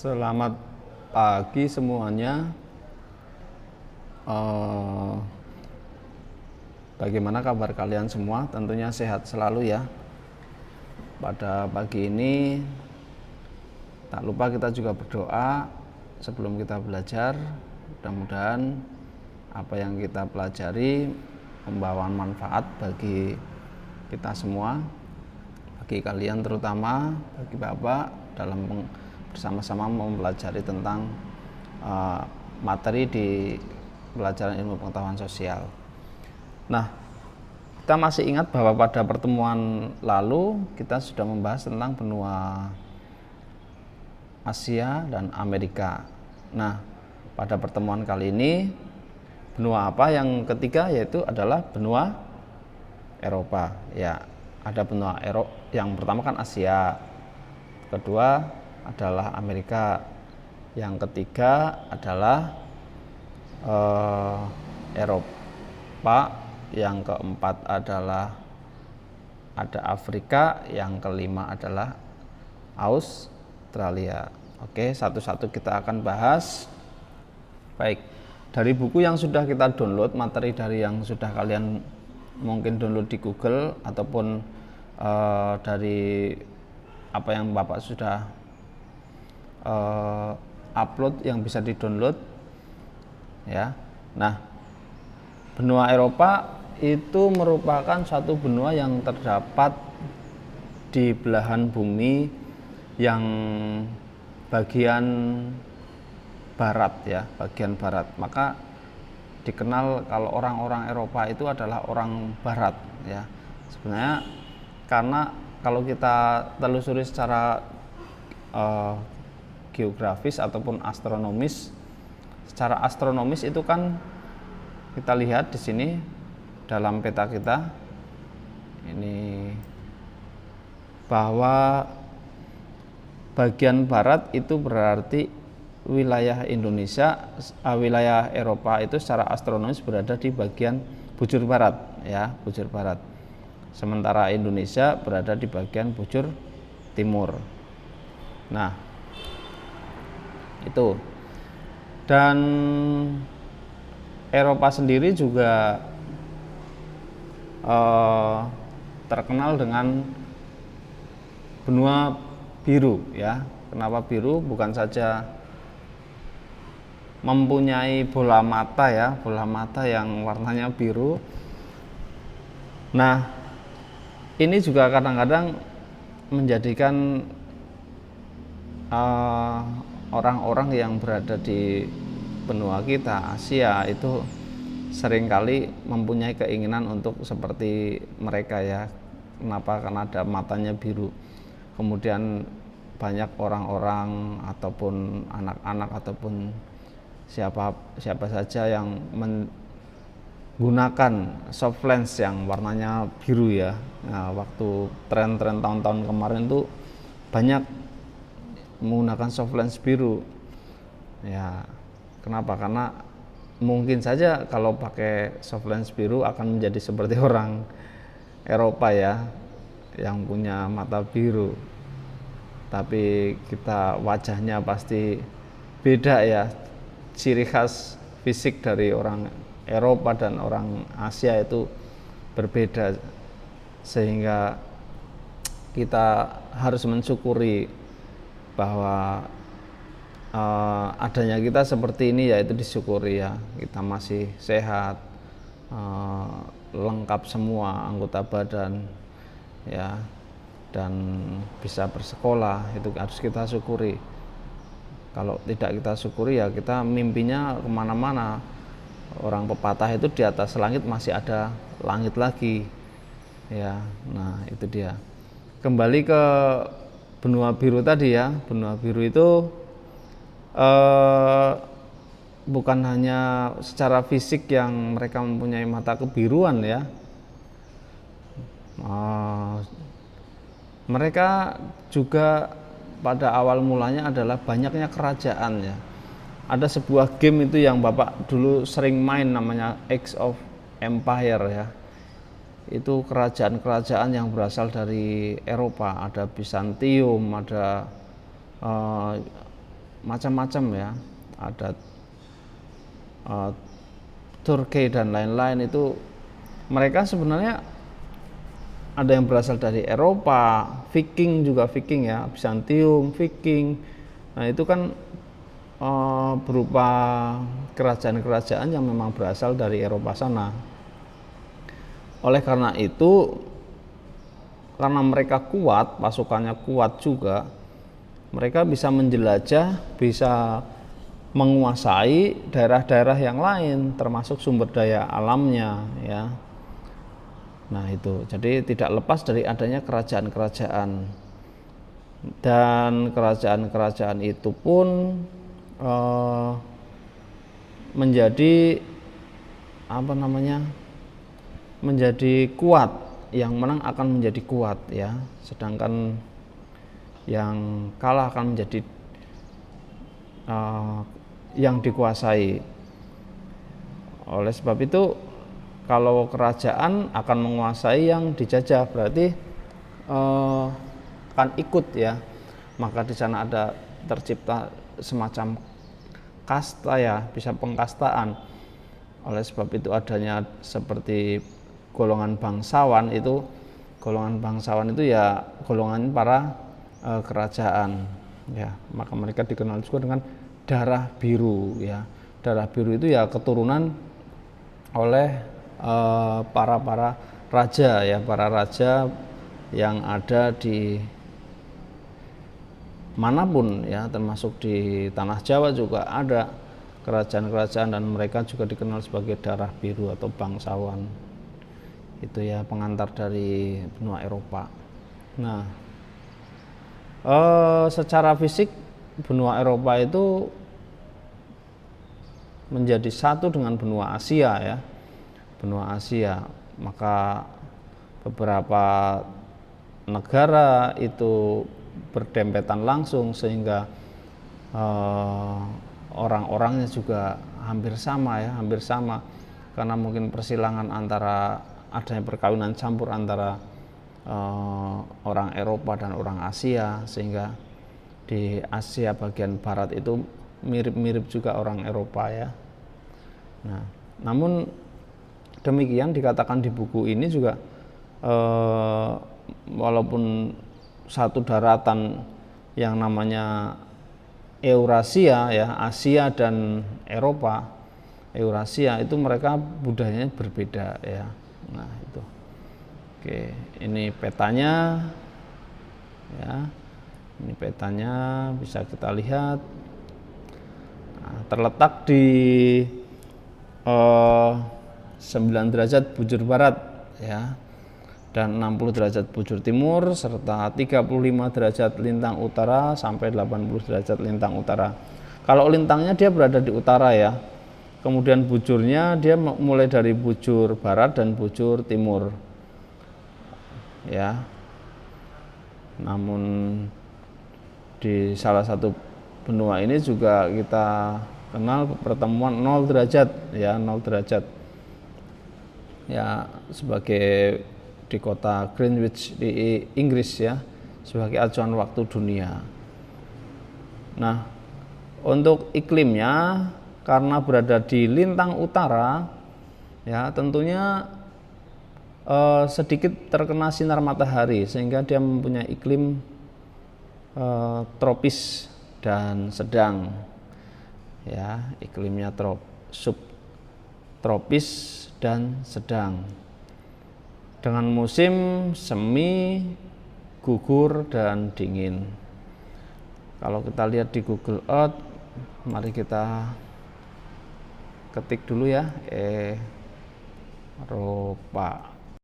Selamat pagi semuanya. Bagaimana kabar kalian semua? Tentunya sehat selalu ya. Pada pagi ini tak lupa kita juga berdoa sebelum kita belajar. Mudah-mudahan apa yang kita pelajari membawa manfaat bagi kita semua, bagi kalian terutama, bagi Bapak dalam bersama-sama mempelajari tentang materi di pelajaran ilmu pengetahuan sosial. Nah, kita masih ingat bahwa pada pertemuan lalu kita sudah membahas tentang benua Asia dan Amerika. Nah, pada pertemuan kali ini benua apa yang ketiga, yaitu adalah benua Eropa. Ya, ada benua Eropa. Yang pertama kan Asia, kedua adalah Amerika, yang ketiga adalah Eropa, yang keempat adalah ada Afrika, yang kelima adalah Australia. Oke, satu-satu kita akan bahas. Baik, dari buku yang sudah kita download, materi dari yang sudah kalian mungkin download di Google ataupun dari apa yang Bapak sudah upload yang bisa di-download ya. Nah, benua Eropa itu merupakan suatu benua yang terdapat di belahan bumi yang bagian barat ya, bagian barat. Maka dikenal kalau orang-orang Eropa itu adalah orang barat ya. Sebenarnya karena kalau kita telusuri secara geografis ataupun astronomis, secara astronomis itu kan kita lihat di sini dalam peta kita ini bahwa bagian barat itu berarti wilayah Indonesia, wilayah Eropa itu secara astronomis berada di bagian bujur barat ya, bujur barat. Sementara Indonesia berada di bagian bujur timur. Nah, itu. Dan Eropa sendiri juga terkenal dengan benua biru ya. Kenapa biru? Bukan saja mempunyai bola mata ya, bola mata yang warnanya biru. Nah, ini juga kadang-kadang menjadikan orang-orang yang berada di benua kita, Asia, itu seringkali mempunyai keinginan untuk seperti mereka ya. Kenapa? Karena ada matanya biru. Kemudian banyak orang-orang ataupun anak-anak ataupun siapa saja yang menggunakan soft lens yang warnanya biru ya. Nah, waktu tren-tren tahun-tahun kemarin tuh banyak menggunakan soft lens biru ya. Kenapa? Karena mungkin saja kalau pakai soft lens biru akan menjadi seperti orang Eropa ya, yang punya mata biru. Tapi kita wajahnya pasti beda ya, ciri khas fisik dari orang Eropa dan orang Asia itu berbeda, sehingga kita harus mensyukuri bahwa adanya kita seperti ini, yaitu disyukuri ya. Kita masih sehat, lengkap semua anggota badan ya, dan bisa bersekolah, itu harus kita syukuri. Kalau tidak kita syukuri ya kita mimpinya kemana-mana. Orang pepatah itu di atas langit masih ada langit lagi ya. Nah, itu dia. Kembali ke benua biru tadi ya. Benua biru itu bukan hanya secara fisik yang mereka mempunyai mata kebiruan ya. Mereka juga pada awal mulanya adalah banyaknya kerajaan ya. Ada sebuah game itu yang Bapak dulu sering main, namanya Age of Empire ya. Itu kerajaan-kerajaan yang berasal dari Eropa. Ada Bizantium, ada macam-macam ya, ada Turki dan lain-lain. Itu mereka sebenarnya ada yang berasal dari Eropa, Viking juga, Viking ya, Bizantium, Viking. Nah itu kan berupa kerajaan-kerajaan yang memang berasal dari Eropa sana. Oleh karena itu, karena mereka kuat, pasukannya kuat juga, mereka bisa menjelajah, bisa menguasai daerah-daerah yang lain, termasuk sumber daya alamnya ya. Nah itu, jadi tidak lepas dari adanya kerajaan-kerajaan, dan kerajaan-kerajaan itu pun menjadi menjadi kuat. Yang menang akan menjadi kuat ya, sedangkan yang kalah akan menjadi yang dikuasai. Oleh sebab itu, kalau kerajaan akan menguasai yang dijajah, berarti akan ikut ya. Maka di sana ada tercipta semacam kasta ya, bisa pengkastaan. Oleh sebab itu adanya seperti golongan bangsawan itu. Golongan bangsawan itu ya golongan para kerajaan ya. Maka mereka dikenal juga dengan darah biru ya. Darah biru itu ya keturunan oleh para raja ya, para raja yang ada di manapun ya, termasuk di tanah Jawa juga ada kerajaan-kerajaan, dan mereka juga dikenal sebagai darah biru atau bangsawan. Itu ya, pengantar dari benua Eropa. Nah, secara fisik benua Eropa itu menjadi satu dengan benua Asia ya, benua Asia. Maka beberapa negara itu berdempetan langsung, sehingga orang-orangnya juga hampir sama ya, hampir sama, karena mungkin persilangan antara adanya perkawinan campur antara orang Eropa dan orang Asia, sehingga di Asia bagian barat itu mirip-mirip juga orang Eropa ya. Nah, namun demikian dikatakan di buku ini juga, walaupun satu daratan yang namanya Eurasia ya, Asia dan Eropa, Eurasia itu mereka budayanya berbeda ya. Nah itu, oke, ini petanya ya, ini petanya bisa kita lihat. Nah, terletak di 9 derajat bujur barat ya, dan 60 derajat bujur timur, serta 35 derajat lintang utara sampai 80 derajat lintang utara. Kalau lintangnya dia berada di utara ya, kemudian bujurnya dia mulai dari bujur barat dan bujur timur ya. Namun di salah satu benua ini juga kita kenal pertemuan 0 derajat ya, 0 derajat ya, sebagai di kota Greenwich di Inggris ya, sebagai acuan waktu dunia. Nah, untuk iklimnya, karena berada di lintang utara ya, tentunya sedikit terkena sinar matahari, sehingga dia mempunyai iklim tropis dan sedang ya, iklimnya subtropis dan sedang, dengan musim semi, gugur, dan dingin. Kalau kita lihat di Google Earth, mari kita ketik dulu ya, Eropa.